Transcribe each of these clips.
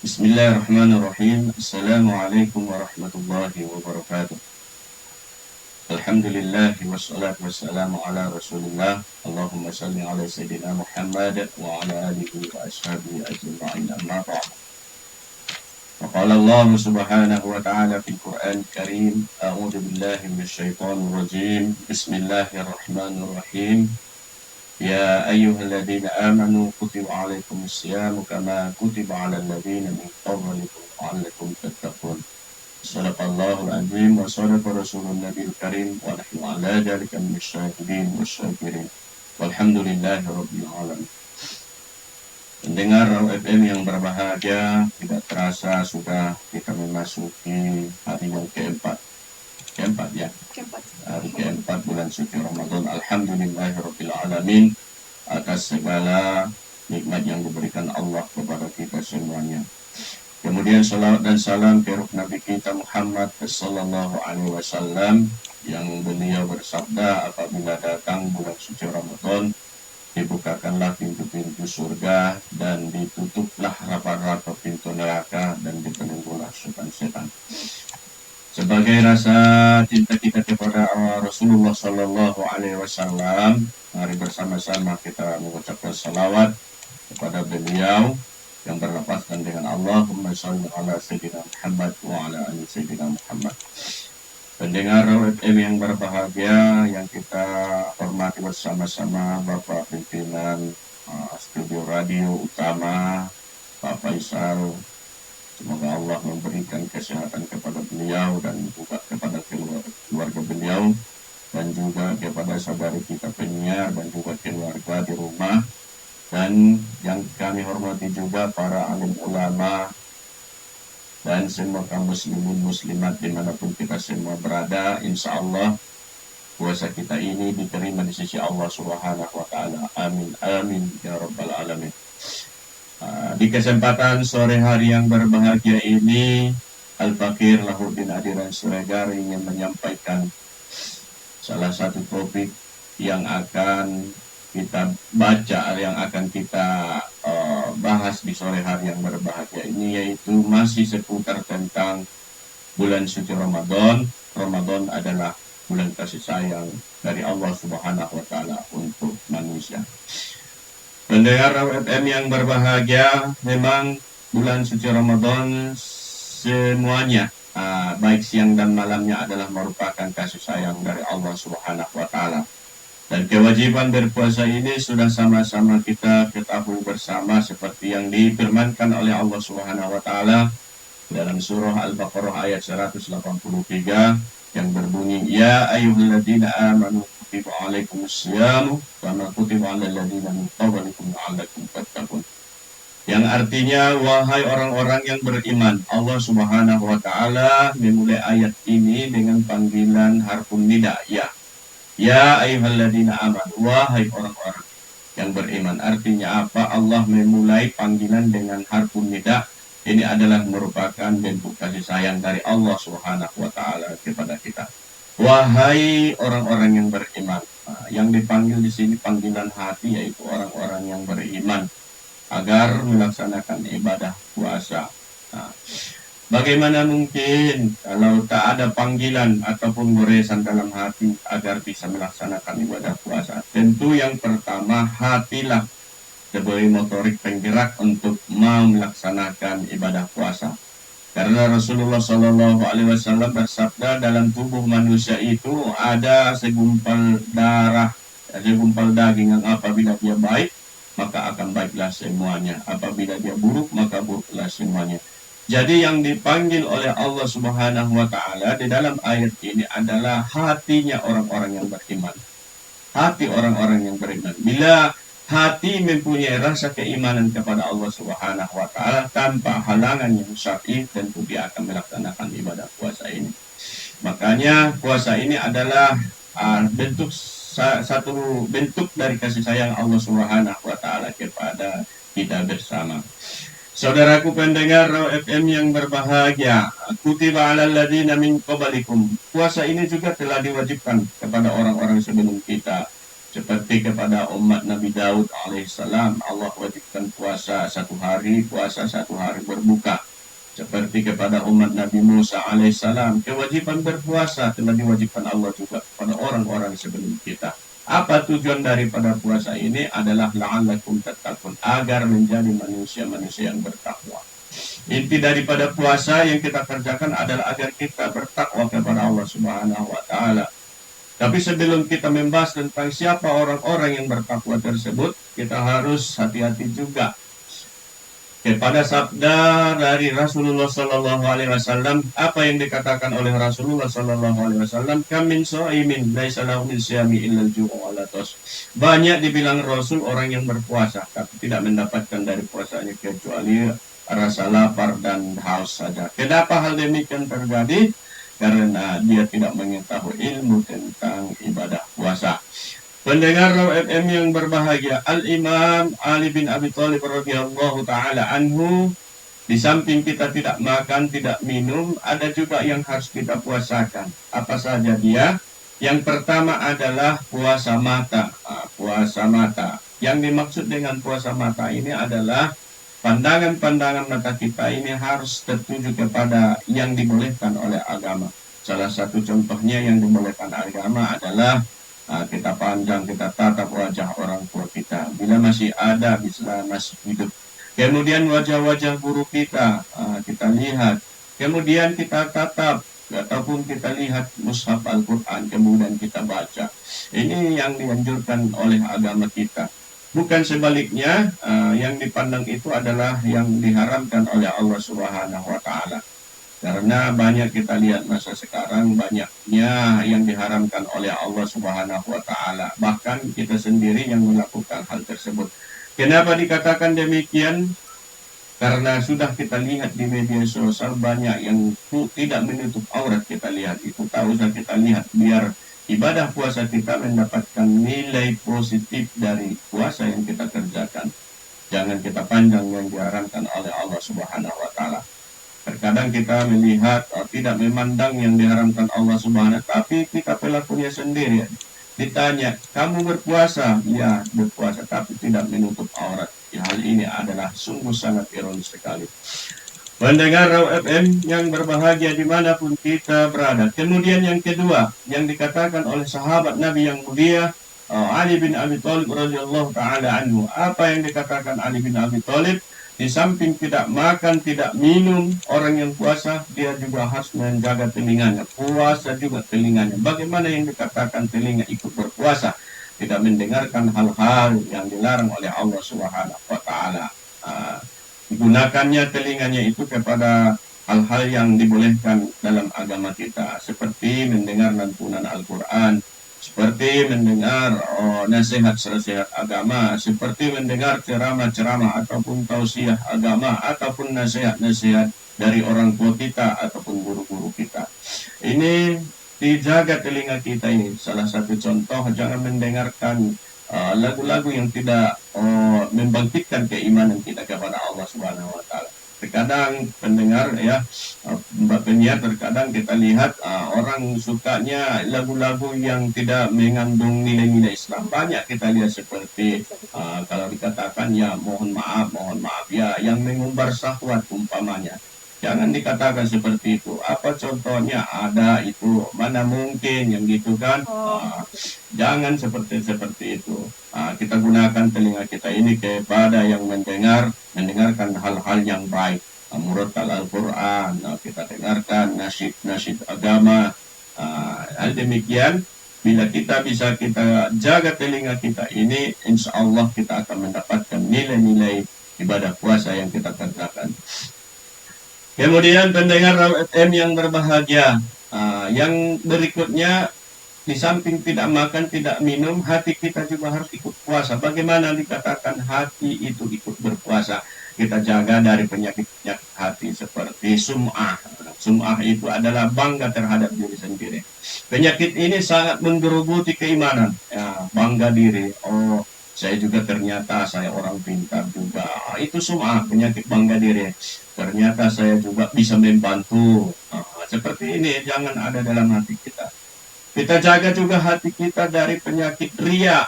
Bismillahirrahmanirrahim. Assalamualaikum warahmatullahi wabarakatuh. Alhamdulillah wassalatu wassalamu ala Rasulillah. Allahumma salli ala sayyidina Muhammad wa ala alihi wa ashabihi ajma'in, amma ba'd. Faqala Allah subhanahu wa ta'ala fil Qur'an Karim, a'udzu billahi minasyaitonir rajim. Bismillahirrahmanirrahim. Ya ayyuhalladzina amanu kutiba alaikumus syamu kama kutiba alal ladzina min qablikum la'allakum tattaqun. Sadaqallahul azim wa sadaqa rasulun nabiyil karim wa nahnu ala dzalika minasyahidin wasyakirin. Walhamdulillahi rabbil alamin. Pendengar Raw FM yang berbahagia, tidak terasa sudah kita memasuki hari yang keempat. Keempat ya. Hari keempat bulan suci Ramadan. Alhamdulillahirabbil alamin atas segala nikmat yang diberikan Allah kepada kita semuanya. Kemudian salawat dan salam ke ruh Nabi kita Muhammad sallallahu alaihi wasallam yang beliau bersabda, apabila datang bulan suci Ramadan, dibukakanlah pintu-pintu surga dan ditutuplah rapat-rapat pintu neraka dan dibelenggulah setan-setan. Sebagai rasa cinta kita kepada Rasulullah Sallallahu Alaihi Wasallam, mari bersama-sama kita mengucapkan salawat kepada beliau yang berlafazkan dengan Allahumma shalli ala sayyidina Muhammad wa ala ali sayyidina Muhammad. Pendengar FM yang berbahagia, yang kita hormati bersama-sama Bapak Pimpinan Studio Radio Utama, Pak Faisal. Semoga Allah memberikan kesehatan kepada beliau dan juga kepada keluarga beliau, dan juga kepada saudari kita penyiar dan juga keluarga di rumah, dan yang kami hormati juga para alim ulama dan semua kaum muslimin muslimat dimanapun kita semua berada. Insya Allah puasa kita ini diterima di sisi Allah Subhanahu wa Ta'ala. Amin amin ya rabbal alamin. Di kesempatan sore hari yang berbahagia ini, Al-Fakir Lahuddin Adiran Siregar ingin menyampaikan salah satu topik yang akan kita baca, yang akan kita bahas di sore hari yang berbahagia ini, yaitu masih seputar tentang bulan suci Ramadan. Ramadan adalah bulan kasih sayang dari Allah Subhanahu wa Ta'ala untuk manusia. Pendengar FM yang berbahagia, memang bulan suci Ramadan semuanya, baik siang dan malamnya, adalah merupakan kasih sayang dari Allah Subhanahu wa Ta'ala. Dan kewajiban berpuasa ini sudah sama-sama kita ketahui bersama, seperti yang difirmankan oleh Allah Subhanahu wa Ta'ala dalam surah Al-Baqarah ayat 183 yang berbunyi, Ya ayyuhalladzina amanu kutiba alaikumus syamu kama kutiba alal ladzina min qablikum la'allakum tattaqun. Yang artinya, wahai orang-orang yang beriman. Allah Subhanahu wa Ta'ala memulai ayat ini dengan panggilan harfun nida, ya. Ya ayyuhalladzina amanu, wahai orang-orang yang beriman. Artinya apa? Allah memulai panggilan dengan harfun nida. Ini adalah merupakan bentuk kasih sayang dari Allah Subhanahu wa Ta'ala kepada kita. Wahai orang-orang yang beriman. Yang dipanggil di sini panggilan hati, yaitu orang-orang yang beriman agar melaksanakan ibadah puasa. Bagaimana mungkin kalau tak ada panggilan ataupun goresan dalam hati agar bisa melaksanakan ibadah puasa? Tentu yang pertama, hatilah sebagai motorik penggerak untuk mau melaksanakan ibadah puasa. Karena Rasulullah Shallallahu Alaihi Wasallam bersabda, dalam tubuh manusia itu ada segumpal darah, segumpal daging yang apabila dia baik, maka akan baiklah semuanya. Apabila dia buruk, maka buruklah semuanya. Jadi yang dipanggil oleh Allah Subhanahu wa Ta'ala di dalam ayat ini adalah hatinya orang-orang yang beriman. Hati orang-orang yang beriman. Bila hati mempunyai rasa keimanan kepada Allah Subhanahu wa Ta'ala tanpa halangan yang syar'i, tentu dia akan melaksanakan ibadah puasa ini. Makanya puasa ini adalah satu bentuk dari kasih sayang Allah Subhanahu wa Ta'ala kepada kita bersama. Saudaraku pendengar Raw FM yang berbahagia, kutiba 'alal ladzina min qablikum. Puasa ini juga telah diwajibkan kepada orang-orang sebelum kita. Seperti kepada umat Nabi Daud alaihissalam, Allah wajibkan puasa 1 hari, berbuka. Seperti kepada umat Nabi Musa alaihissalam, kewajiban berpuasa telah diwajibkan Allah juga kepada orang-orang sebelum kita. Apa tujuan daripada puasa ini adalah la'allakum tattaqun, agar menjadi manusia-manusia yang bertakwa. Inti daripada puasa yang kita kerjakan adalah agar kita bertakwa kepada Allah Subhanahu wa taala. Tapi sebelum kita membahas tentang siapa orang-orang yang bertakwa tersebut, kita harus hati-hati juga kepada sabda dari Rasulullah Sallallahu Alaihi Wasallam. Apa yang dikatakan oleh Rasulullah Sallallahu Alaihi Wasallam? Kamin so'imin laisa lahu min siyami illa al-ju'u wal atas. Banyak dibilang Rasul orang yang berpuasa, tapi tidak mendapatkan dari puasanya kecuali rasa lapar dan haus saja. Kenapa hal demikian terjadi? Karena dia tidak mengetahui ilmu tentang ibadah puasa. Pendengar FM yang berbahagia, Al-Imam Ali bin Abi Thalib radhiyallahu taala anhu, di samping kita tidak makan, tidak minum, ada juga yang harus kita puasakan. Apa saja dia? Yang pertama adalah puasa mata. Puasa mata. Yang dimaksud dengan puasa mata ini adalah pandangan-pandangan mata kita ini harus tertuju kepada yang dibolehkan oleh agama. Salah satu contohnya yang dibolehkan agama adalah kita pandang, kita tatap wajah orang tua kita bila masih ada, bila masih hidup. Kemudian wajah-wajah guru kita, kita lihat. Kemudian kita tatap ataupun kita lihat mushaf Al-Quran, kemudian kita baca. Ini yang dianjurkan oleh agama kita. Bukan sebaliknya, yang dipandang itu adalah yang diharamkan oleh Allah Subhanahu wa taala. Karena banyak kita lihat masa sekarang, banyaknya yang diharamkan oleh Allah Subhanahu wa taala. Bahkan kita sendiri yang melakukan hal tersebut. Kenapa dikatakan demikian? Karena sudah kita lihat di media sosial banyak yang tidak menutup aurat, kita lihat itu. Tak usah kita lihat, biar ibadah puasa kita mendapatkan nilai positif dari puasa yang kita kerjakan. Jangan kita pandang yang diharamkan oleh Allah Subhanahu wa taala. Terkadang kita melihat tidak memandang yang diharamkan Allah Subhanahu, tapi kita pelakunya sendiri. Ditanya, kamu berpuasa? Ya, berpuasa, tapi tidak menutup aurat. Ya, hal ini adalah sungguh sangat ironis sekali. Pendengar FM yang berbahagia dimanapun kita berada. Kemudian yang kedua, yang dikatakan oleh sahabat Nabi yang mulia, Ali bin Abi Thalib radhiyallahu taala anhu. Apa yang dikatakan Ali bin Abi Thalib? Di samping tidak makan, tidak minum, orang yang puasa, dia juga harus menjaga telinganya. Puasa juga telinganya. Bagaimana yang dikatakan telinga ikut berpuasa? Tidak mendengarkan hal-hal yang dilarang oleh Allah Subhanahu wa taala. Gunakannya telinganya itu kepada hal-hal yang dibolehkan dalam agama kita. Seperti mendengar lantunan Al-Quran, seperti mendengar nasihat-nasihat agama, seperti mendengar ceramah-ceramah ataupun tausiah agama, ataupun nasihat-nasihat dari orang tua kita ataupun guru-guru kita. Ini dijaga telinga kita ini. Salah satu contoh, jangan mendengarkan lagu-lagu yang tidak membangkitkan keimanan kita kepada Allah Subhanahu wa taala. Terkadang pendengar ya, Mbak penyiar, terkadang kita lihat orang sukanya lagu-lagu yang tidak mengandung nilai-nilai Islam. Banyak kita lihat seperti kalau dikatakan ya mohon maaf ya, yang mengumbar syahwat umpamanya. Jangan dikatakan seperti itu. Apa contohnya? Ada itu. Mana mungkin yang gitu kan? Jangan seperti itu. Kita gunakan telinga kita ini kepada yang mendengarkan hal-hal yang baik. Murattal Al-Quran, kita dengarkan nasyid agama. Hal demikian, bila kita bisa kita jaga telinga kita ini, insya Allah kita akan mendapatkan nilai-nilai ibadah puasa yang kita kerjakan. Kemudian pendengar FM yang berbahagia, yang berikutnya, di samping tidak makan, tidak minum, hati kita juga harus ikut puasa. Bagaimana dikatakan hati itu ikut berpuasa? Kita jaga dari penyakit-penyakit hati seperti sum'ah. Sum'ah itu adalah bangga terhadap diri sendiri. Penyakit ini sangat menggerogoti keimanan. Ya, bangga diri. Oh, saya juga ternyata saya orang pintar juga. Itu sum'ah, penyakit bangga diri. Ternyata saya juga bisa membantu. Seperti ini jangan ada dalam hati kita. Kita jaga juga hati kita dari penyakit riya.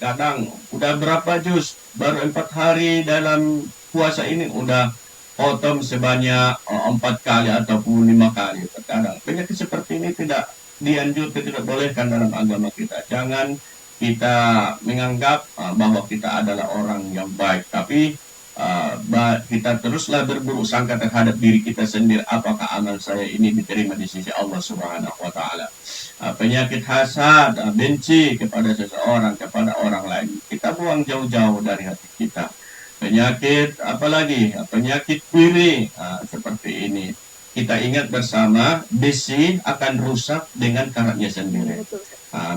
Kadang udah berapa juz, baru 4 hari dalam puasa ini udah potong sebanyak 4 kali ataupun 5 kali. Terkadang penyakit seperti ini tidak dianjurkan, tidak bolehkan dalam agama kita. Jangan kita menganggap bahwa kita adalah orang yang baik, tapi kita teruslah berburuk sangka terhadap diri kita sendiri. Apakah amal saya ini diterima di sisi Allah Subhanahu wa Ta'ala? Penyakit hasad, benci kepada seseorang, kepada orang lain, kita buang jauh-jauh dari hati kita. Penyakit apalagi? Penyakit iri, seperti ini. Kita ingat bersama, besi akan rusak dengan karatnya sendiri.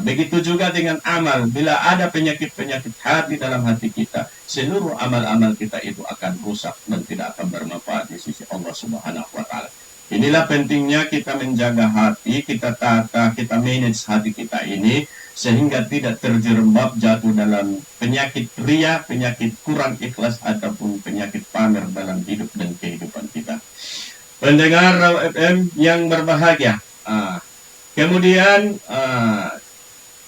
Begitu juga dengan amal. Bila ada penyakit-penyakit hati dalam hati kita, seluruh amal-amal kita itu akan rusak dan tidak akan bermanfaat di sisi Allah Subhanahu wa Ta'ala. Inilah pentingnya kita menjaga hati, kita tata, kita manage hati kita ini sehingga tidak terjerembab jatuh dalam penyakit ria, penyakit kurang ikhlas ataupun penyakit pamer dalam hidup dan kehidupan kita. Pendengar Raw FM yang berbahagia, kemudian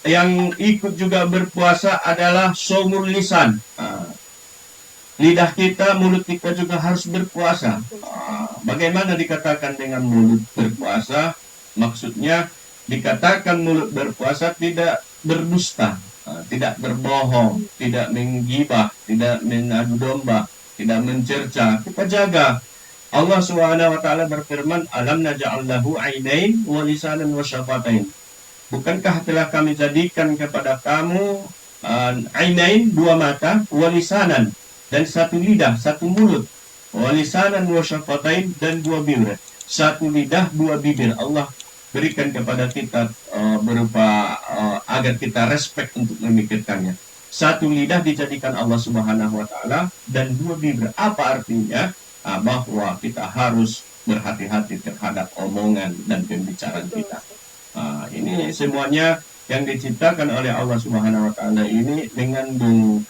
yang ikut juga berpuasa adalah shaumul lisan. Lidah kita, mulut kita juga harus berpuasa. Bagaimana dikatakan dengan mulut berpuasa? Maksudnya dikatakan mulut berpuasa tidak berdusta, tidak berbohong, tidak menggibah, tidak mengadu domba, tidak mencerca. Kita jaga. Allah Subhanahu wa Ta'ala berfirman, alam naj'al lahu 'ainain wa lisanan wa syafatain. Bukankah telah kami jadikan kepada kamu ainain, 2 mata, wa lisanan, dan 1 lidah, 1 mulut, wa lisanan wa syafatain, dan 2 bibir. 1 lidah, 2 bibir. Allah berikan kepada kita berupa agar kita respect untuk memikirkannya. 1 lidah dijadikan Allah Subhanahu wa Ta'ala dan 2 bibir. Apa artinya? Bahwa kita harus berhati-hati terhadap omongan dan pembicaraan kita. Ini semuanya yang diciptakan oleh Allah Subhanahu wa Ta'ala ini mengandung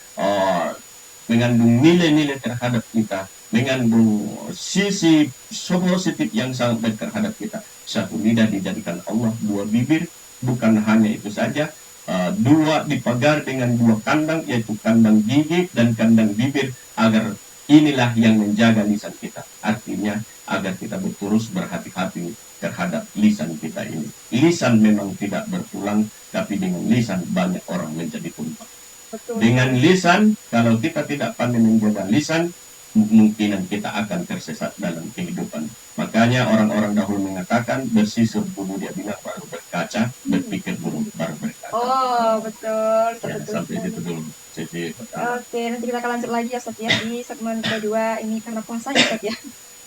nilai-nilai terhadap kita, mengandung sisi positif yang sangat baik terhadap kita. 1 lidah dijadikan Allah, 2 bibir, bukan hanya itu saja, 2 dipagar dengan 2 kandang, yaitu kandang gigi dan kandang bibir, agar inilah yang menjaga lisan kita. Artinya agar kita terus berhati-hati terhadap lisan kita ini. Lisan memang tidak berpulang, tapi dengan lisan banyak orang menjadi tumpah. Dengan lisan, kalau kita tidak pandai menjaga lisan, kemungkinan kita akan tersesat dalam kehidupan. Makanya orang-orang dahulu mengatakan, bersisir dulu dia bilang baru berkaca, berpikir dulu baru berkaca. Oh, betul. Ya, sampai situ dulu. Oke, nanti kita akan lanjut lagi ya Ustaz ya di segmen kedua ini karena puasanya Ustaz ya.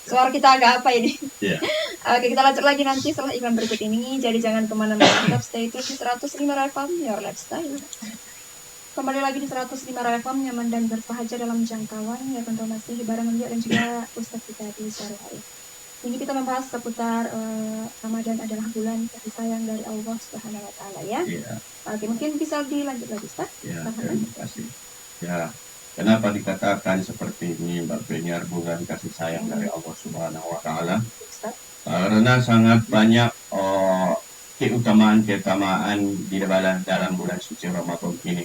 Suara kita agak apa ini? Yeah. Oke, kita lanjut lagi nanti setelah iklan berikut ini. Jadi jangan kemana-mana, tetap stay tune di 105 FM, your lifestyle. Kembali lagi di 105 FM, nyaman dan bersahaja dalam jangkauan. Ya tentu masih bareng Mbak dan juga Ustaz kita di sore hari. Ini kita membahas seputar Ramadan adalah bulan kasih sayang dari Allah Subhanahu wa Ta'ala ya. Yeah. Oke, mungkin bisa dilanjut lagi Ustaz. Ya, terima kasih. Ya, kenapa dikatakan seperti ini, Mbak Beniar, bulan kasih sayang dari Allah Subhanahu wa Ta'ala? Karena sangat banyak keutamaan di dalam bulan suci Ramadan ini.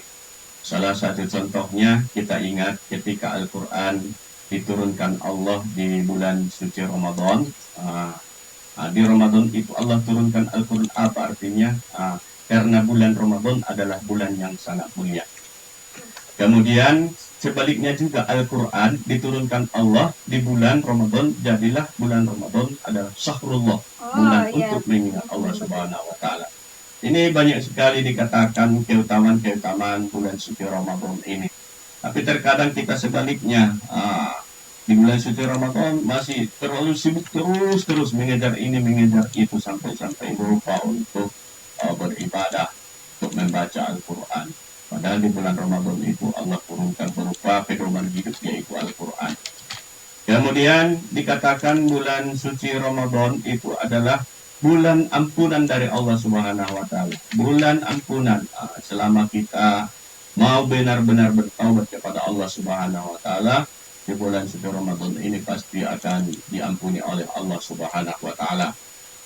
Salah satu contohnya kita ingat ketika Al-Quran diturunkan Allah di bulan suci Ramadan. Di Ramadan itu Allah turunkan Al-Quran. Apa artinya? Karena bulan Ramadan adalah bulan yang sangat mulia. Kemudian sebaliknya juga Al-Quran diturunkan Allah di bulan Ramadan. Jadilah bulan Ramadan adalah syahrullah, bulan untuk mengingat Allah Subhanahu wa Ta'ala. Ini banyak sekali dikatakan keutamaan bulan suci Ramadan ini. Tapi terkadang kita sebaliknya, di bulan suci Ramadan masih terlalu sibuk terus mengejar ini mengejar itu sampai lupa untuk beribadah, untuk membaca Al-Quran. Padahal di bulan Ramadan itu Allah turunkan berupa pedoman hidup, yaitu Al-Quran. Kemudian dikatakan bulan suci Ramadan itu adalah bulan ampunan dari Allah Subhanahu wa Ta'ala. Bulan ampunan. Selama kita mau benar-benar bertaubat kepada Allah Subhanahu wa Ta'ala, di bulan suci Ramadan ini pasti akan diampuni oleh Allah Subhanahu wa Ta'ala.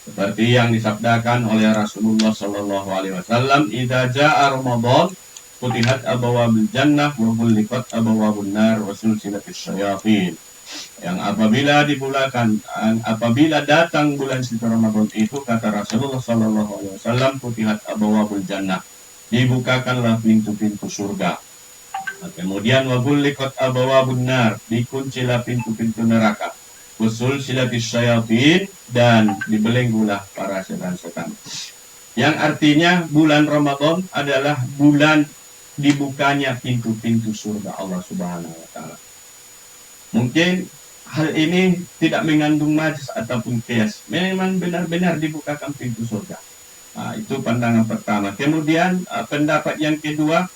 Seperti yang disabdakan oleh Rasulullah Sallallahu Alaihi Wasallam, "Idza jaa Ramadan futihat abwabul jannah wa ghulliqat abwabun nar wa sulsilatis syayatin. Yang apabila datang bulan suci Ramadan itu, kata Rasulullah sallallahu alaihi wasallam, futihat abwabul jannah, dibukakanlah pintu-pintu surga. Kemudian wa ghulliqat abwabun nar, dikuncilah pintu-pintu neraka. Usul silatis syayatin, dan dibelenggulah para setan-setan. Yang artinya bulan Ramadan adalah bulan dibukanya pintu-pintu surga Allah Subhanahu wa taala. Mungkin hal ini tidak mengandung majaz ataupun kias. Memang benar-benar dibukakan pintu surga. Nah, itu pandangan pertama. Kemudian pendapat yang kedua,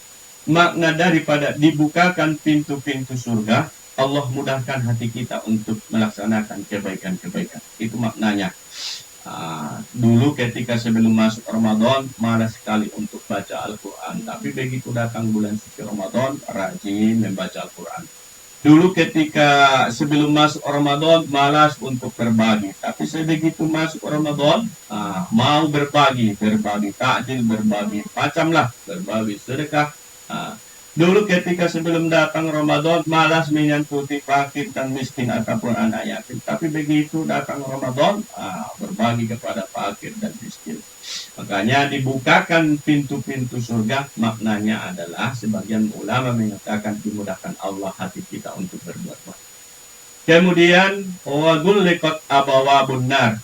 makna daripada dibukakan pintu-pintu surga, Allah mudahkan hati kita untuk melaksanakan kebaikan-kebaikan. Itu maknanya. Dulu ketika sebelum masuk Ramadan, malas sekali untuk baca Al-Quran. Tapi begitu datang bulan suci Ramadan, rajin membaca Al-Quran. Dulu ketika sebelum masuk Ramadan, malas untuk berbagi. Tapi sebegitu masuk Ramadan, mau berbagi takjil, berbagi macamlah, berbagi sedekah. Dulu ketika sebelum datang Ramadan, malas menyentuhi fakir dan miskin ataupun anak yatim. Tapi begitu datang Ramadan, berbagi kepada fakir dan miskin. Makanya dibukakan pintu-pintu surga, maknanya adalah sebagian ulama mengatakan dimudahkan Allah hati kita untuk berbuat baik. Kemudian wa ghulliqat abwabun nar.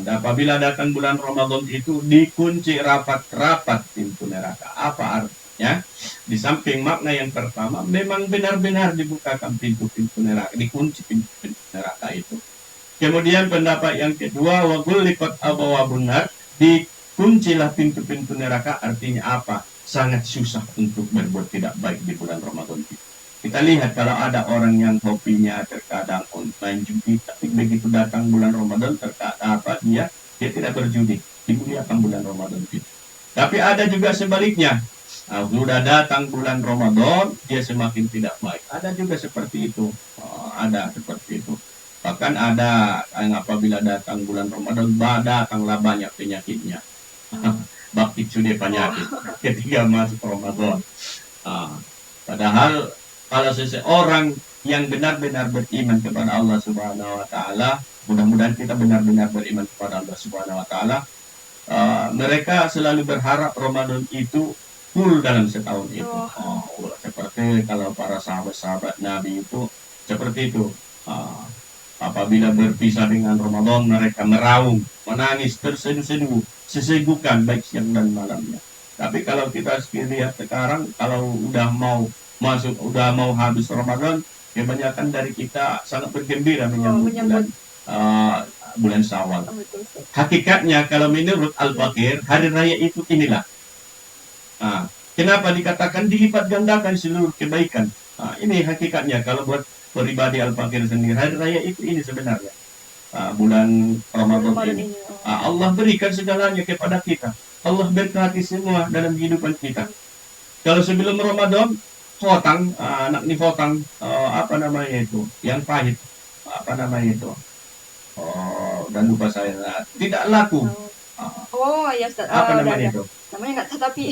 Apabila datang bulan Ramadan itu dikunci rapat-rapat pintu neraka. Apa artinya? Di samping makna yang pertama, memang benar-benar dibukakan pintu-pintu neraka, dikunci pintu-pintu neraka itu. Kemudian pendapat yang kedua, wa ghulliqat abwabun nar, dikuncilah pintu-pintu neraka, artinya apa? Sangat susah untuk berbuat tidak baik di bulan Ramadan itu. Kita lihat kalau ada orang yang hobinya terkadang main judi, tapi begitu datang bulan Ramadan terkadang dia tidak berjudi, dimuliakan bulan Ramadan itu. Tapi ada juga sebaliknya. Sudah datang bulan Ramadan, dia semakin tidak baik. Ada juga seperti itu. Ada seperti itu. Bahkan ada yang apabila datang bulan Ramadan, datanglah banyak penyakitnya. Bakti sudah penyakit ketika masuk Ramadan. Padahal kalau seseorang yang benar-benar beriman kepada Allah Subhanahu wa taala, mudah-mudahan kita benar-benar beriman kepada Allah Subhanahu wa taala, mereka selalu berharap Ramadan itu full dalam setahun itu. Seperti kalau para sahabat-sahabat Nabi itu seperti itu. Apabila berpisah dengan Ramadan, mereka meraung, menangis, terseduh-seduh, sesegukan baik siang dan malamnya. Tapi kalau kita lihat sekarang, kalau udah mau habis Ramadan, kebanyakan dari kita sangat bergembira menyambut bulan Syawal. Hakikatnya kalau menurut Al-Baqir, hari raya itu inilah. Kenapa dikatakan dilipat gandakan seluruh kebaikan? Ini hakikatnya kalau buat pribadi Al-Baqir sendiri, hari raya itu ini sebenarnya. Bulan Ramadan ini. Allah berikan segalanya kepada kita. Allah berkati semua dalam kehidupan kita. Kalau sebelum Ramadan, hotang, anak ni hotang, apa namanya itu? Yang pahit. Apa namanya itu? Dan lupa saya. Tidak laku. Ya Ustaz. Apa namanya itu? Namanya nggak tahu tapi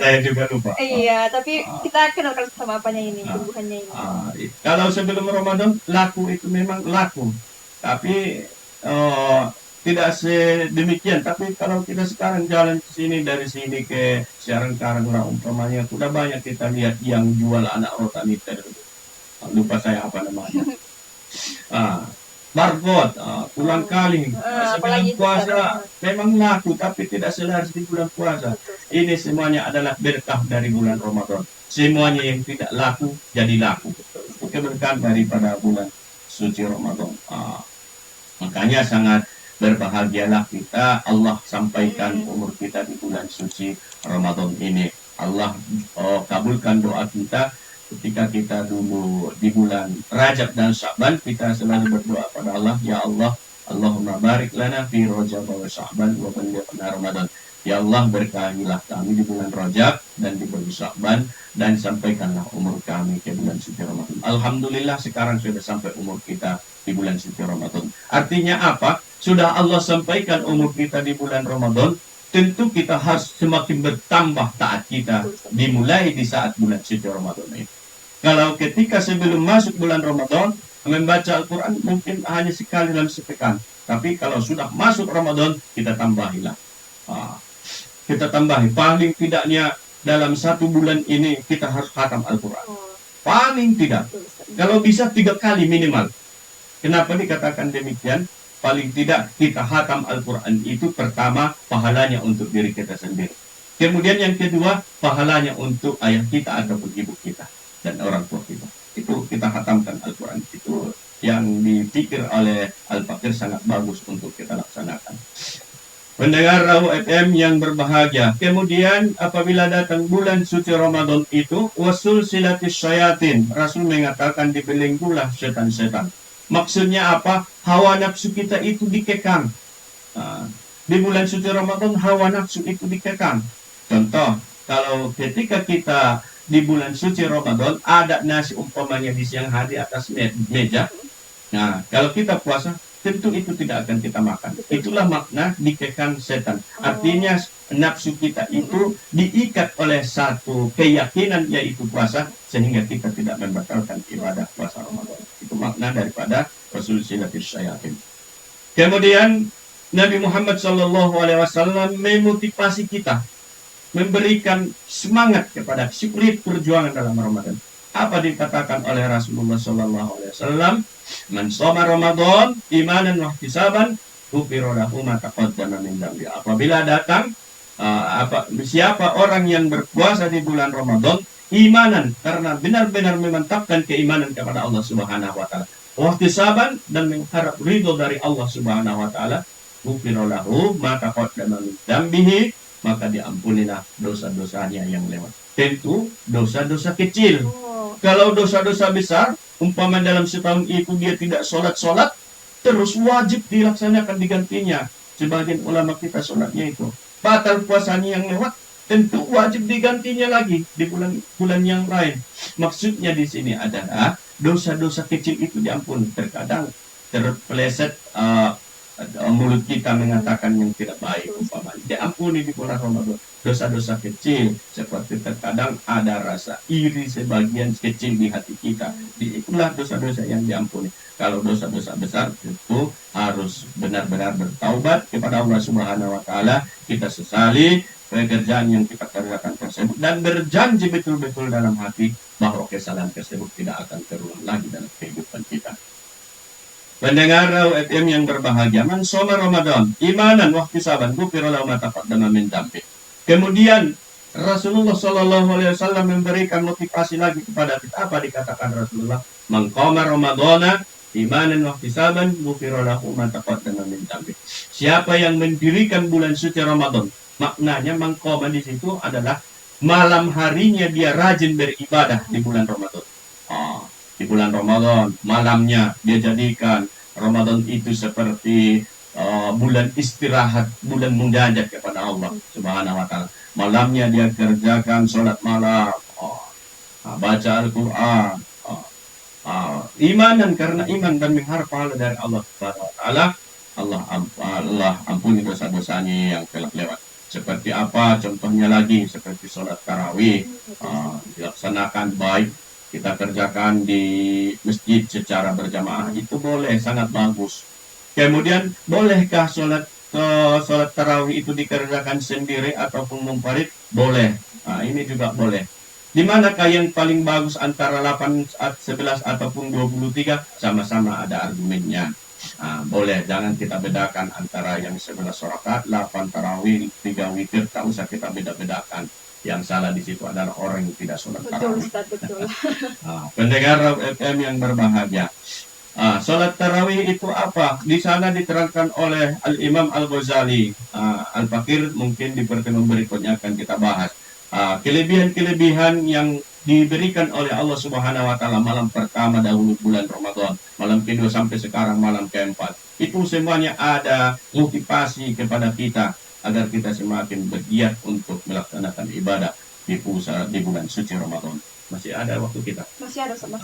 saya juga lupa. Iya, tapi kita kenal sama apanya ini, tumbuhannya ini. Kalau sebelum Ramadan laku itu memang laku, tapi tidak sedemikian. Tapi kalau kita sekarang jalan ke sini, dari sini ke Siarang-Karang lah umpamanya, sudah banyak kita lihat yang jual anak rotaniter. Lupa saya apa namanya. Barcode, pulang kali, sebelum puasa memang laku, tapi tidak selaras di bulan puasa. Ini semuanya adalah berkah dari bulan Ramadan. Semuanya yang tidak laku jadi laku. Itu keberkahan daripada bulan suci Ramadan. Makanya sangat berbahagialah kita, Allah sampaikan umur kita di bulan suci Ramadan ini. Allah kabulkan doa kita. Ketika kita dulu di bulan Rajab dan Sya'ban, kita selalu berdoa pada Allah, ya Allah, Allahumma barik lana fi Rajab wa Sya'ban wa ballighna Ramadan. Ya Allah, berkahilah kami di bulan Rajab dan di bulan Sya'ban, dan sampaikanlah umur kami ke bulan suci Ramadan. Alhamdulillah sekarang sudah sampai umur kita di bulan suci Ramadan. Artinya apa? Sudah Allah sampaikan umur kita di bulan Ramadan, tentu kita harus semakin bertambah taat kita dimulai di saat bulan suci Ramadan ini. Kalau ketika sebelum masuk bulan Ramadan membaca Al-Quran mungkin hanya sekali dalam sepekan, tapi kalau sudah masuk Ramadan kita tambahilah. Kita tambahi paling tidaknya dalam 1 bulan ini kita harus khatam Al-Quran. Paling tidak. Kalau bisa 3 kali minimal. Kenapa dikatakan demikian? Paling tidak kita khatam Al-Quran itu pertama pahalanya untuk diri kita sendiri. Kemudian yang kedua pahalanya untuk ayah kita ataupun ibu kita dan orang tua kita. Itu kita khatamkan Al-Quran. Itu yang dipikir oleh Al-Fakir sangat bagus untuk kita laksanakan. Pendengar Rahu FM yang berbahagia, kemudian apabila datang bulan suci Ramadan itu, wasul silatis syayatin, Rasul mengatakan dibelenggulah setan-setan. Maksudnya apa? Hawa nafsu kita itu dikekang. Di bulan suci Ramadan hawa nafsu itu dikekang. Contoh, kalau ketika kita di bulan suci Ramadan ada nasi umpamanya di siang hari atas meja. Nah, kalau kita puasa tentu itu tidak akan kita makan. Itulah makna dikekang setan. Artinya nafsu kita itu diikat oleh satu keyakinan yaitu puasa sehingga kita tidak membatalkan ibadah puasa Ramadan. Itu makna daripada Rasul silatis syayatin. Kemudian Nabi Muhammad SAW memotivasi kita, memberikan semangat kepada spirit perjuangan dalam Ramadan. Apa dikatakan oleh Rasulullah SAW? Man shoma Ramadan imanan wa ihtisaban ghufira lahu ma taqaddama min dhanbi. Apabila datang siapa orang yang berpuasa di bulan Ramadan imanan karena benar-benar memantapkan keimanan kepada Allah Subhanahu wa taala, wa ihtisaban dan mengharap ridho dari Allah Subhanahu wa taala, ghufira lahu ma taqaddama min dhanbihi, maka diampunilah dosa-dosanya yang lewat. Tentu dosa-dosa kecil. Kalau dosa-dosa besar, umpama dalam setahun itu dia tidak sholat, terus wajib dilaksanakan digantinya. Sebagian ulama kita sholatnya itu batal puasanya yang lewat, tentu wajib digantinya lagi di bulan yang lain. Maksudnya di sini adalah dosa-dosa kecil itu diampuni. Terkadang terpeleset mulut kita mengatakan yang tidak baik, umpamanya diampuni di bulan Ramadan. Dosa-dosa kecil seperti terkadang ada rasa iri sebagian kecil di hati kita, itulah dosa-dosa yang diampuni. Kalau dosa-dosa besar itu harus benar-benar bertaubat kepada Allah Subhanahu wa taala, kita sesali pekerjaan yang kita kerjakan tersebut dan berjanji betul-betul dalam hati bahwa kesalahan tersebut tidak akan terulang lagi dalam kehidupan kita. Pendengar FM yang berbahagia, man shoma Ramadan imanan wa ihtisaban ghufira lahu ma taqaddama min dhanbi. Kemudian Rasulullah SAW memberikan motivasi lagi kepada kita. Apa dikatakan Rasulullah? Man qama Ramadana imanan wa ihtisaban ghufira lahu ma taqaddama min dhanbi. Siapa yang mendirikan bulan suci Ramadan, maknanya man qama di situ adalah malam harinya dia rajin beribadah di bulan Ramadan. Di bulan Ramadan malamnya dia jadikan Ramadan itu seperti bulan istirahat, bulan munajat kepada Allah Subhanahu wa taala. Malamnya dia kerjakan sholat malam, baca Al-Quran, imanan karena iman dan mengharap pahala dari Allah Subhanahu wa taala. Allah ampuni dosa-dosanya yang telah lewat. Seperti apa contohnya lagi? Seperti sholat tarawih, dilaksanakan baik, kita kerjakan di masjid secara berjamaah, itu boleh, sangat bagus. Kemudian bolehkah sholat tarawih itu dikerjakan sendiri ataupun munfarid? Boleh. Ini juga boleh. Di manakah yang paling bagus antara 8, 11 ataupun 23? Sama-sama ada argumennya. Boleh, jangan kita bedakan antara yang 11 rakaat, 8 tarawih, 3 witir, tak usah kita beda-bedakan. Yang salah di situ adalah orang yang tidak sholat tarawih. Betul. Pendengar FM yang berbahagia, sholat tarawih itu apa? Di sana diterangkan oleh Al-Imam Al-Ghazali. Al-Fakir mungkin di pertemuan berikutnya akan kita bahas. Kelebihan-kelebihan yang diberikan oleh Allah Subhanahu wa taala malam pertama dahulu bulan Ramadan, malam kedua sampai sekarang malam keempat. Itu semuanya ada motivasi kepada kita agar kita semakin bergiat untuk melaksanakan ibadah di bulan suci Ramadan. Masih ada waktu kita? Masih ada sama.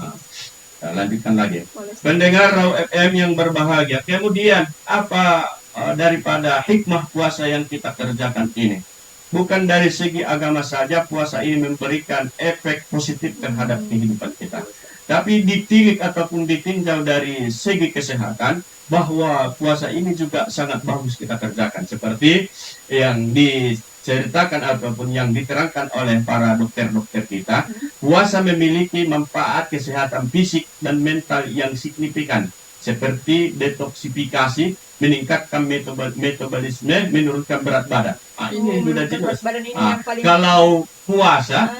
Lanjutkan lagi. Pendengar Raw FM yang berbahagia. Kemudian apa daripada hikmah puasa yang kita kerjakan ini. Bukan dari segi agama saja puasa ini memberikan efek positif terhadap kehidupan kita. Tapi ditilik ataupun ditinjau dari segi kesehatan, bahwa puasa ini juga sangat bagus kita kerjakan. Seperti yang diceritakan ataupun yang diterangkan oleh para dokter-dokter kita, puasa memiliki manfaat kesehatan fisik dan mental yang signifikan. Seperti detoksifikasi, meningkatkan metabolisme, menurunkan berat badan. Ini sudah jelas. Badan ini yang paling Kalau puasa,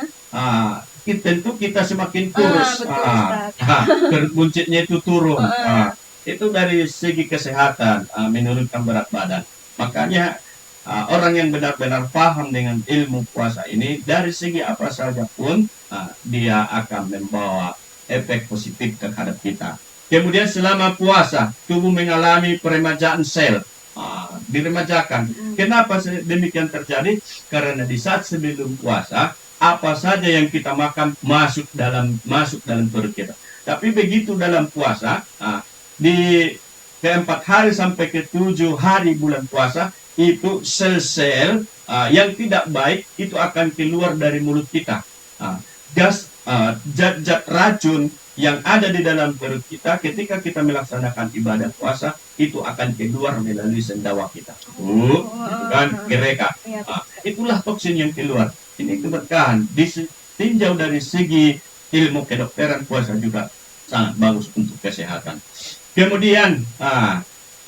tentu kita semakin kurus. Buncitnya itu turun. Itu dari segi kesehatan, menurunkan berat badan. Makanya orang yang benar-benar paham dengan ilmu puasa ini, dari segi apa saja pun dia akan membawa efek positif terhadap kita. Kemudian selama puasa, tubuh mengalami peremajaan sel, diremajakan. Kenapa demikian terjadi? Karena di saat sebelum puasa, apa saja yang kita makan masuk dalam perut kita. Tapi begitu dalam puasa, di ke-4 hari sampai ke-7 hari bulan puasa, itu sel-sel yang tidak baik itu akan keluar dari mulut kita. Gas, zat-zat racun yang ada di dalam perut kita ketika kita melaksanakan ibadah puasa itu akan keluar melalui sendawa kita. Kan kereka. Itulah toksin yang keluar. Ini keberkahan. Ditinjau dari segi ilmu kedokteran, puasa juga sangat bagus untuk kesehatan. Kemudian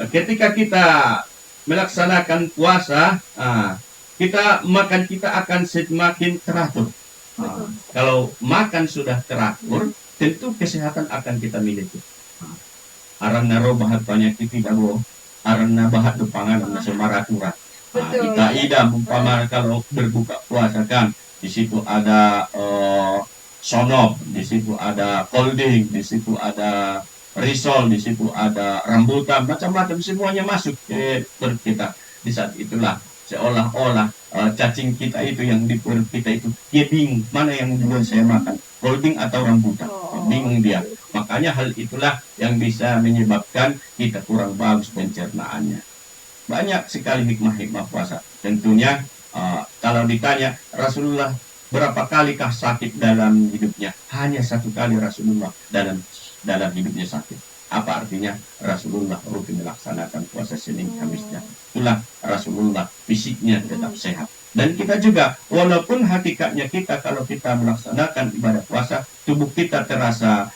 ketika kita melaksanakan puasa, makan kita akan semakin teratur. Kalau makan sudah teratur, tentu kesehatan akan kita miliki. Aran naro bahat penyakit tidak boh, aran na bahat dupangan na semaratura. Kita idam umpama kalau berbuka puasa kan, di situ ada sonop, di situ ada colding, di situ ada risol, di situ ada rambutan, macam-macam semuanya masuk ke perut kita. Di saat itulah seolah-olah cacing kita itu yang di perut kita itu, dia bingung mana yang duluan saya makan, colding atau rambutan, bingung dia. Makanya hal itulah yang bisa menyebabkan kita kurang bagus pencernaannya. Banyak sekali hikmah-hikmah puasa. Tentunya kalau ditanya Rasulullah berapa kalikah sakit dalam hidupnya, hanya 1 kali Rasulullah dalam hidupnya sakit. Apa artinya? Rasulullah rutin melaksanakan puasa Senin Kamisnya. Itulah Rasulullah, fisiknya tetap sehat. Dan kita juga, walaupun hakikatnya kita kalau kita melaksanakan ibadah puasa, tubuh kita terasa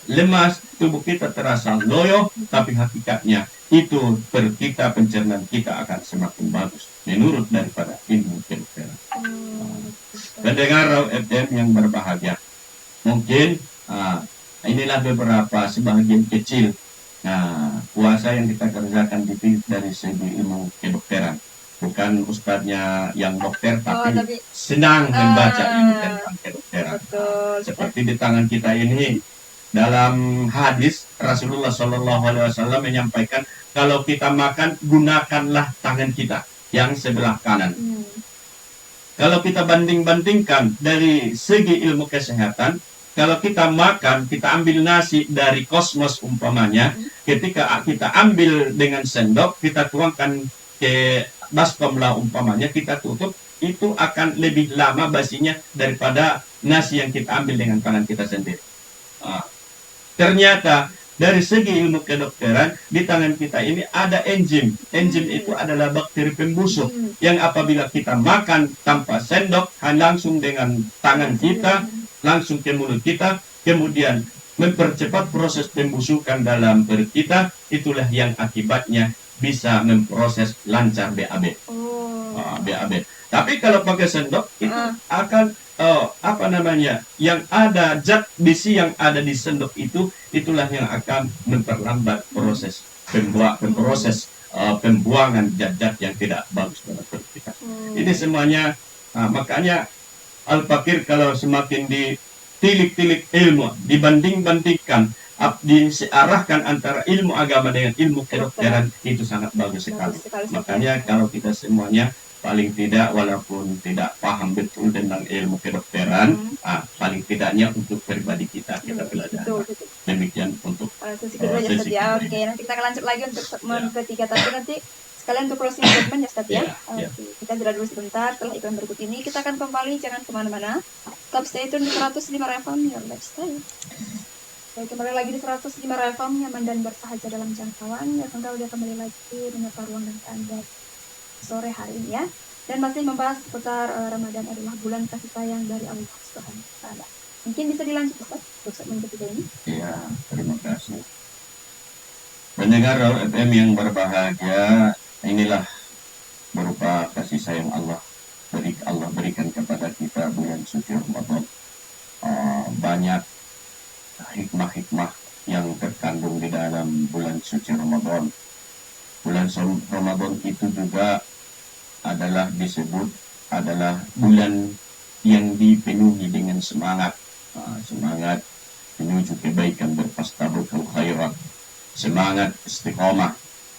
lemas, tubuh kita terasa loyo, tapi hakikatnya itu perut kita, pencernaan kita akan semakin bagus menurut daripada ilmu kedokteran. Pendengar Raw FM yang berbahagia, mungkin inilah beberapa sebagian kecil puasa yang kita kerjakan dari segi ilmu kedokteran. Bukan ustadznya yang dokter, tapi senang membaca ilmu tentang kedokteran. Seperti di tangan kita ini, dalam hadis Rasulullah SAW menyampaikan, kalau kita makan, gunakanlah tangan kita yang sebelah kanan. Kalau kita banding-bandingkan dari segi ilmu kesehatan, kalau kita makan, kita ambil nasi dari kosmos umpamanya, ketika kita ambil dengan sendok, kita tuangkan ke baskom lah umpamanya, kita tutup, itu akan lebih lama basinya daripada nasi yang kita ambil dengan tangan kita sendiri. Ternyata dari segi ilmu kedokteran, di tangan kita ini ada enzim. Enzim itu adalah bakteri pembusuk yang apabila kita makan tanpa sendok, langsung dengan tangan kita, langsung ke mulut kita, kemudian mempercepat proses pembusukan dalam perut kita. Itulah yang akibatnya bisa memproses lancar BAB. BAB. Tapi kalau pakai sendok itu akan yang ada zat besi yang ada di sendok itu, itulah yang akan memperlambat proses pembuangan zat-zat yang tidak bagus dalam perut kita. Ini semuanya makanya Al-Fakir kalau semakin ditilik-tilik ilmu, dibanding-bandingkan, diarahkan antara ilmu agama dengan ilmu kedokteran, itu sangat bagus sekali. Makanya kalau kita semuanya paling tidak, walaupun tidak paham betul tentang ilmu kedokteran, paling tidaknya untuk pribadi kita belajar. Demikian untuk sesi kedua. Oke, nanti kita akan lanjut lagi untuk segmen ketiga, tapi nanti Sekalian untuk closing statement ya Ustaz ya. Ya. Oke, kita jeda dulu sebentar. Setelah iklan berikut ini kita akan kembali, jangan kemana-mana. Tetap stay tune di 105 FM Your Lifestyle. Baik, kembali lagi di 105 FM, nyaman dan bersahaja dalam jangkauan. Ya, Anda udah kembali lagi menyapa ruang dan Anda sore hari ini ya. Dan masih membahas seputar Ramadan adalah bulan kasih sayang dari Allah Subhanahu wa Ta'ala. Mungkin bisa dilanjut Ustaz untuk segmen ketiga ini. Ya, terima kasih. Pendengar Raul FM yang berbahagia, inilah berupa kasih sayang Allah berikan kepada kita bulan suci Ramadan. Banyak hikmah-hikmah yang terkandung di dalam bulan suci Ramadan. Bulan Ramadan itu juga disebut adalah bulan yang dipenuhi dengan semangat menuju kebaikan, berfastabiqul khairat, semangat istiqomah.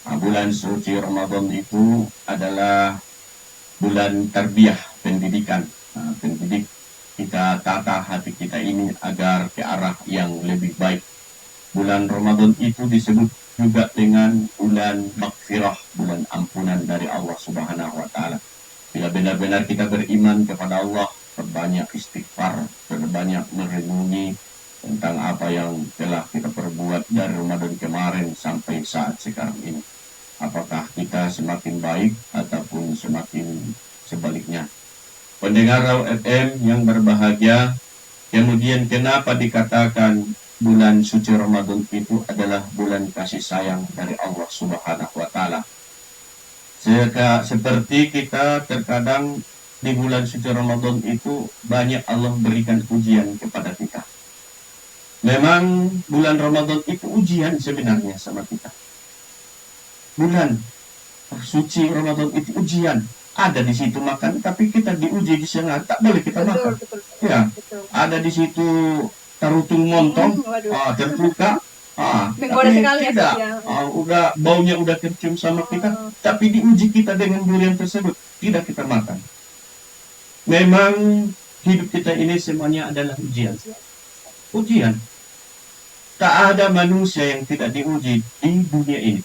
Bulan suci Ramadan itu adalah bulan tarbiyah, pendidikan. Pendidik kita, tata hati kita ini agar ke arah yang lebih baik. Bulan Ramadan itu disebut juga dengan bulan maghfirah, bulan ampunan dari Allah Subhanahu wa Ta'ala. Bila benar-benar kita beriman kepada Allah, perbanyak istighfar, perbanyak merenungi tentang apa yang telah kita perbuat dari Ramadan kemarin sampai saat sekarang ini. Apakah kita semakin baik ataupun semakin sebaliknya? Pendengar Raul FM yang berbahagia, kemudian kenapa dikatakan bulan suci Ramadan itu adalah bulan kasih sayang dari Allah Subhanahu wa Ta'ala? Seperti kita terkadang di bulan suci Ramadan itu banyak Allah berikan ujian kepada kita. Memang bulan Ramadan itu ujian sebenarnya sama kita. Bulan suci Ramadan itu ujian. Ada di situ makan, tapi kita diuji di sana, tak boleh kita makan. Ya, ada di situ tarutung montong, terluka, tapi tidak. Udah baunya udah tercium sama kita, tapi diuji kita dengan durian tersebut, tidak kita makan. Memang hidup kita ini semuanya adalah ujian. Ujian. Tak ada manusia yang tidak diuji di dunia ini.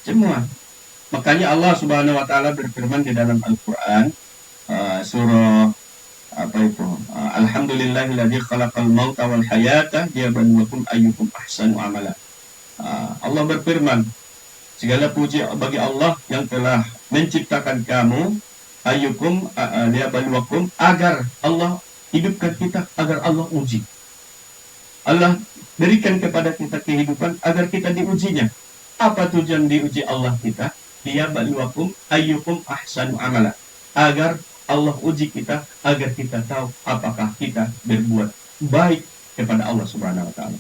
Semua. Makanya Allah Subhanahu wa Ta'ala berfirman di dalam Al-Qur'an, surah Alhamdulillahilladzi khalaqal mauta wal hayata liyabluwakum ayyukum ahsanu amala. Allah berfirman, segala puji bagi Allah yang telah menciptakan kamu, ayyukum liyabluwakum, agar Allah hidupkan kita, agar Allah uji. Allah berikan kepada kita kehidupan agar kita diujinya. Apa tujuan diuji Allah kita? Liyabluwakum ayyukum ahsanu amala. Agar Allah uji kita, agar kita tahu apakah kita berbuat baik kepada Allah Subhanahu wa Ta'ala.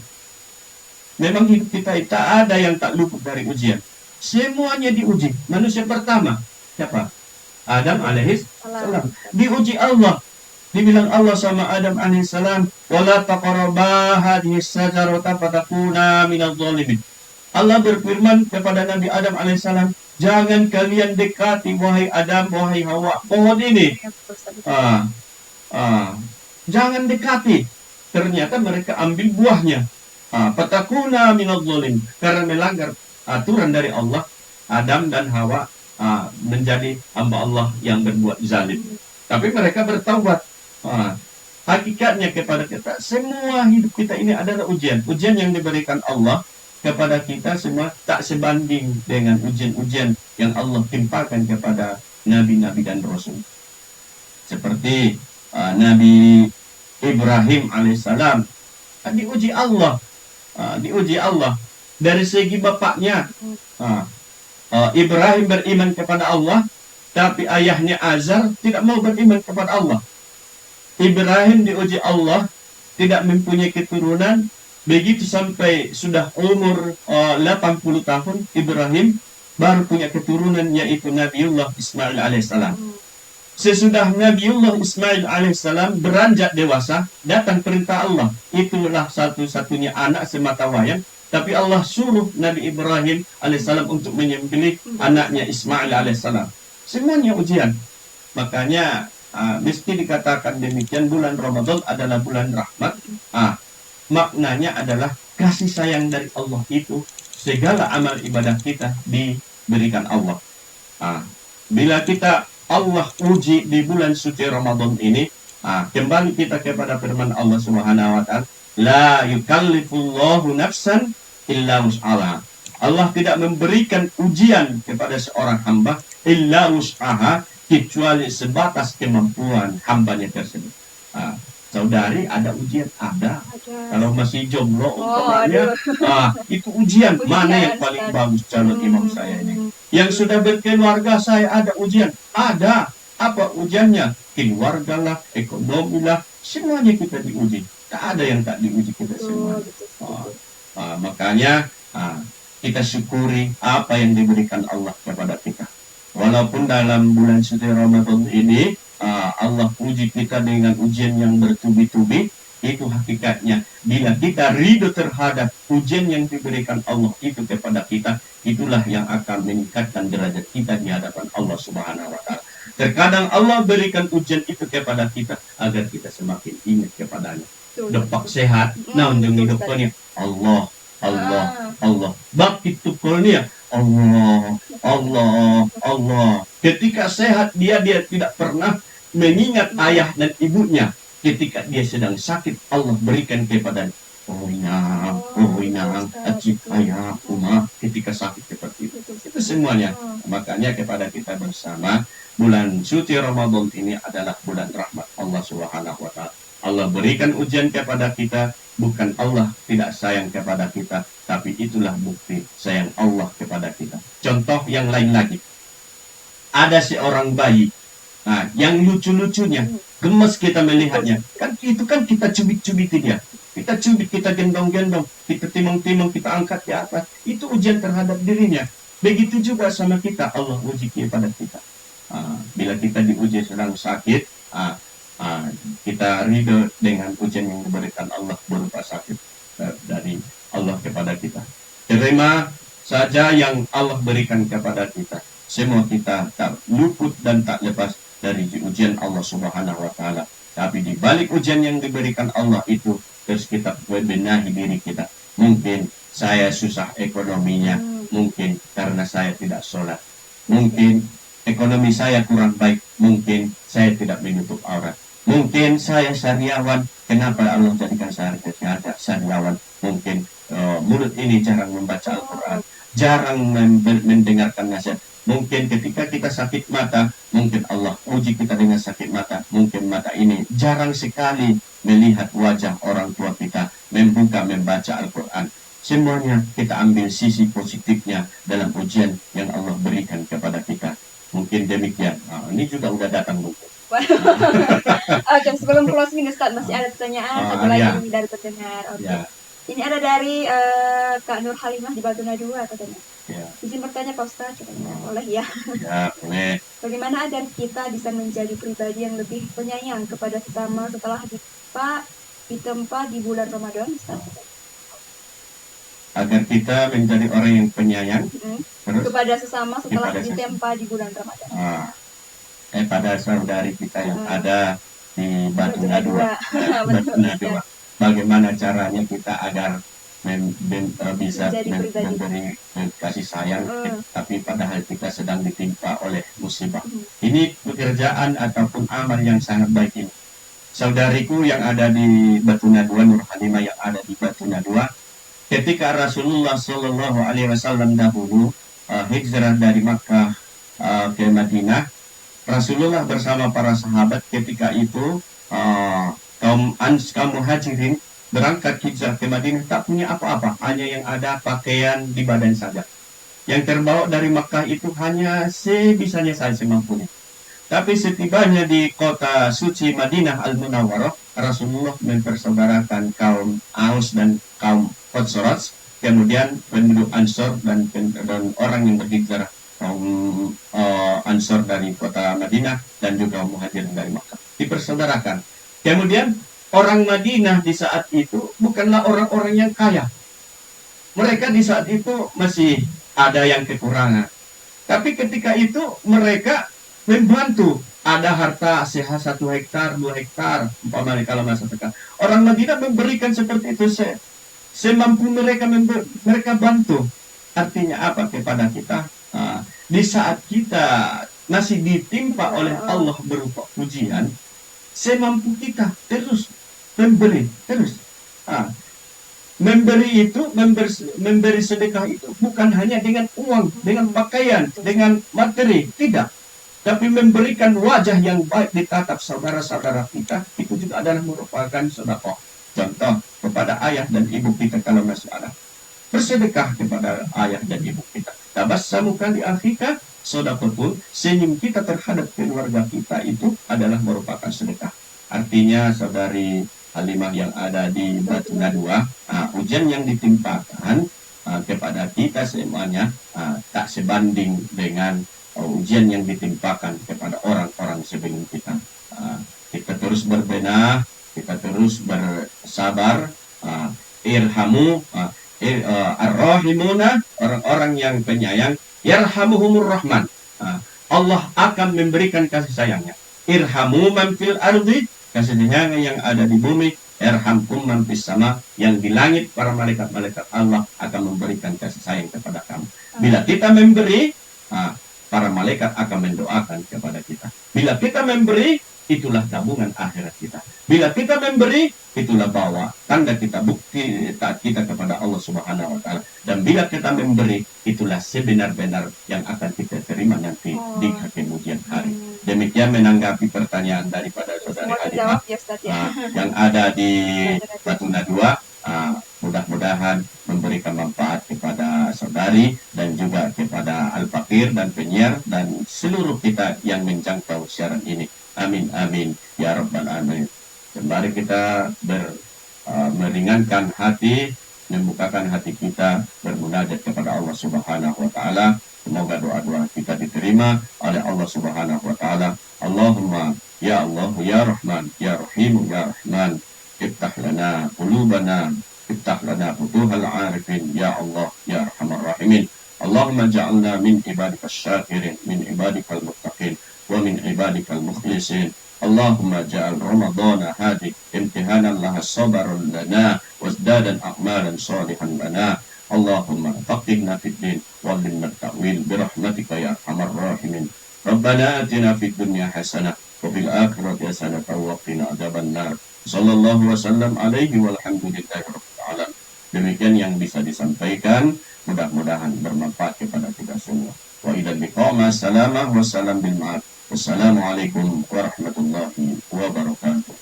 Memang hidup kita tak ada yang tak luput dari ujian. Semuanya diuji. Manusia pertama siapa? Adam alaihis salam. Diuji Allah. Dibilang Allah sama Adam alaihissalam, wala taqraba hadhihi syajarata fatakuna minadh dhalimin. Allah berfirman kepada Nabi Adam alaihissalam, jangan kalian dekati wahai Adam, wahai Hawa, pohon ini. Jangan dekati. Ternyata mereka ambil buahnya. Fatakuna minadh dhalimin. Karena melanggar aturan dari Allah, Adam dan Hawa menjadi hamba Allah yang berbuat zalim. Tapi mereka bertaubat. Hakikatnya kepada kita, semua hidup kita ini adalah ujian. Ujian yang diberikan Allah kepada kita semua tak sebanding dengan ujian-ujian yang Allah timpakan kepada nabi-nabi dan rasul. Seperti Nabi Ibrahim alaihissalam diuji Allah, dari segi bapaknya. Ibrahim beriman kepada Allah, tapi ayahnya Azar tidak mau beriman kepada Allah. Ibrahim diuji Allah, tidak mempunyai keturunan. Begitu sampai sudah umur 80 tahun, Ibrahim baru punya keturunan, yaitu Nabiullah Ismail alaihissalam. Sesudah Nabiullah Ismail alaihissalam beranjak dewasa, datang perintah Allah. Itulah satu-satunya anak semata wayang, tapi Allah suruh Nabi Ibrahim alaihissalam untuk menyembelih anaknya Ismail alaihissalam. Semuanya ujian. Makanya mesti dikatakan demikian, bulan Ramadan adalah bulan rahmat. Maknanya adalah kasih sayang dari Allah itu segala amal ibadah kita berikan Allah. Bila kita Allah uji di bulan suci Ramadan ini, kembali kita kepada firman Allah Subhanahu wa taala, la yukallifullahu nafsan illa wus'aha. Allah tidak memberikan ujian kepada seorang hamba illa wus'aha, kecuali sebatas kemampuan hambanya tersebut. Saudari, ada ujian? Ada. Kalau masih jomblo umpamanya, itu ujian. Mana yang paling bagus calon imam saya ini? Yang sudah berkeluarga, saya ada ujian? Ada. Apa ujiannya? Keluarga lah, ekonomi lah, semuanya kita diuji. Tak ada yang tak diuji kita semua. Makanya kita syukuri apa yang diberikan Allah kepada kita. Walaupun dalam bulan suci Ramadan ini Allah uji kita dengan ujian yang bertubi-tubi, itu hakikatnya bila kita ridho terhadap ujian yang diberikan Allah itu kepada kita, itulah yang akan meningkatkan derajat kita di hadapan Allah Subhanahu wa taala. Terkadang Allah berikan ujian itu kepada kita agar kita semakin ingat kepadanya. Depak sehat, naunjung hidupnya Allah, Allah, Allah. Bakit tukulnya Allah, Allah, Allah. Ketika sehat dia tidak pernah mengingat ayah dan ibunya. Ketika dia sedang sakit, Allah berikan kepada inang, acik ayah, umah. Ketika sakit seperti itu. Itu semuanya. Makanya kepada kita bersama, bulan suci Ramadan ini adalah bulan rahmat Allah Subhanahu wa taala. Allah berikan ujian kepada kita, bukan Allah tidak sayang kepada kita, tapi itulah bukti sayang Allah kepada kita. Contoh yang lain lagi. Ada seorang bayi, yang lucu-lucunya, gemes kita melihatnya. Kan itu kan kita cubit-cubitin dia. Kita cubit, kita gendong-gendong, kita timang-timang, kita angkat ke atas. Itu ujian terhadap dirinya. Begitu juga sama kita, Allah uji kepada kita. Bila kita diuji sedang sakit, kita ridho dengan ujian yang diberikan Allah berupa sakit dari Allah kepada kita. Terima saja yang Allah berikan kepada kita. Semua kita tak luput dan tak lepas dari ujian Allah Subhanahu wa taala. Tapi di balik ujian yang diberikan Allah itu, terus kita benahi diri kita. Mungkin saya susah ekonominya, mungkin karena saya tidak sholat. Mungkin ekonomi saya kurang baik, mungkin saya tidak menutup aurat. Mungkin saya syariawan, kenapa Allah jadikan saya syariawan? Mungkin mulut ini jarang membaca Al-Quran, jarang mendengarkan nasihat. Mungkin ketika kita sakit mata, mungkin Allah uji kita dengan sakit mata. Mungkin mata ini jarang sekali melihat wajah orang tua kita, membaca Al-Quran. Semuanya kita ambil sisi positifnya dalam ujian yang Allah berikan kepada kita. Mungkin demikian. Ini juga udah datang mungkin. Oke, sebelum closing Ustaz, masih ada pertanyaan satu lagi dari pendengar. Ini ada dari Kak Nur Halimah di Batu Nadua katanya. Izin bertanya Pak Ustaz, boleh ya? Boleh. Bagaimana agar kita bisa menjadi pribadi yang lebih penyayang kepada sesama setelah ditempa di bulan Ramadan, Ustaz? Agar kita menjadi orang yang penyayang terus kepada sesama setelah ditempa di bulan Ramadan. Pada saudari kita yang ada di Batu Nadua. Batu Nadua. Bagaimana caranya kita agar bisa memberi kasih sayang, tapi padahal kita sedang ditimpa oleh musibah. Ini pekerjaan ataupun amal yang sangat baik ini. Saudariku yang ada di Batu Nadua, Nur Halimah yang ada di Batu Nadua, ketika Rasulullah Shallallahu Alaihi Wasallam dahulu hijrah dari Makkah ke Madinah, Rasulullah bersama para sahabat ketika itu kaum muhajirin berangkat hijrah ke Madinah tak punya apa-apa, hanya yang ada pakaian di badan saja. Yang terbawa dari Makkah itu hanya sebisanya saja semampunya. Tapi setibanya di kota suci Madinah Al-Munawwarah, Rasulullah mempersaudarakan kaum Aus dan kaum Khazraj, kemudian penduduk Ansor dan orang yang berhijrah kaum Ansor dari kota Madinah dan juga muhajirin dari Makkah dipersaudarakan. Kemudian orang Madinah di saat itu bukanlah orang-orang yang kaya. Mereka di saat itu masih ada yang kekurangan. Tapi ketika itu mereka membantu. Ada harta sehat 1 hektar, 2 hektar, umpamanya kalau masa sekarang. Orang Madinah memberikan seperti itu semampu mereka bantu. Artinya apa kepada kita? di saat kita masih ditimpa oleh Allah berupa ujian, semampu kita terus memberi terus. Memberi itu, memberi sedekah itu bukan hanya dengan uang, dengan pakaian, dengan materi, tidak. Tapi memberikan wajah yang baik di tatap saudara-saudara kita, itu juga adalah merupakan sedekah. Contoh, kepada ayah dan ibu kita kalau masih ada. Bersedekah kepada ayah dan ibu kita. Tabassamuka li akhika sedekahun, senyum kita terhadap keluarga kita itu adalah merupakan sedekah. Artinya saudari Halimah yang ada di Batu Nadua, ujian yang ditimpakan kepada kita semuanya tak sebanding dengan ujian yang ditimpakan kepada orang-orang sebelum kita. Kita terus berbenah, kita terus bersabar. Irhamu ar-rahimuna, orang-orang yang penyayang, yarhamuhumur rahman. Allah akan memberikan kasih sayangnya. Irhamu man fil ardi, kasih sayang yang ada di bumi. Irhamkum man fis sama, yang di langit para malaikat-malaikat Allah akan memberikan kasih sayang kepada kamu. Bila kita memberi, para malaikat akan mendoakan kepada kita. Bila kita memberi, itulah tabungan akhirat kita. Bila kita memberi, itulah bawa tanda kita, bukti taat kita kepada Allah Subhanahu wa taala. Dan bila kita memberi, itulah sebenar-benar yang akan kita terima nanti di kemudian hari. Demikian menanggapi pertanyaan daripada saudari Halimah yang ada di Batu Nadua. Mudah-mudahan memberikan manfaat kepada saudari dan juga kepada Al-Fakir dan penyiar dan seluruh kita yang menjangkau siaran ini. Amin amin ya rabbal alamin. Mari kita meringankan hati, membukakan hati kita, bermunajat kepada Allah Subhanahu wa taala. Semoga doa-doa kita diterima oleh Allah Subhanahu wa taala. Allahumma ya Allah ya Rahman ya Rahim ya Rahman, iftah lana qulubana, iftah lana futuhal arifin ya Allah ya Arhamar Rahimin. Allahumma ja'alna min ibadika syakirin, min ibadika al-muttaqin, wa min ibadika al-mukhlisin. Allahumma ja'al Ramadana hadi imtihanan laha sabaran lana wazdadan a'malan salihan lana. Allahumma faqihna fid din wallimna ta'wil birahmatika ya arhamar rahimin. Rabbana atina fid dunya hasanah wa fil akhirati hasanah wa qina adzabannar. Sallallahu wasallam alaihi walhamdulillahi rabbil alamin. Demikian yang bisa disampaikan, mudah-mudahan bermanfaat kepada kita semua. Wa ila liqa ma salamah wa salam bil ma'ad. Wassalamualaikum warahmatullahi wabarakatuh.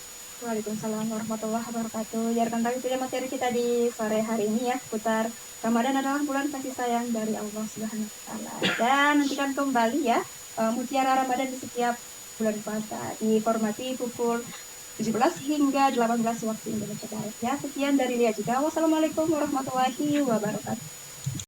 Waalaikumsalam warahmatullahi wabarakatuh. Ya rekan tadi sudah materi kita di sore hari ini ya, seputar Ramadan adalah bulan kasih sayang dari Allah Subhanahu wa taala. Dan nantikan kembali ya Mutiara Ramadan di setiap bulan puasa di formasi pukul 17 hingga 18 waktu Indonesia Barat ya. Sekian dari Lia juga. Wassalamualaikum warahmatullahi wabarakatuh.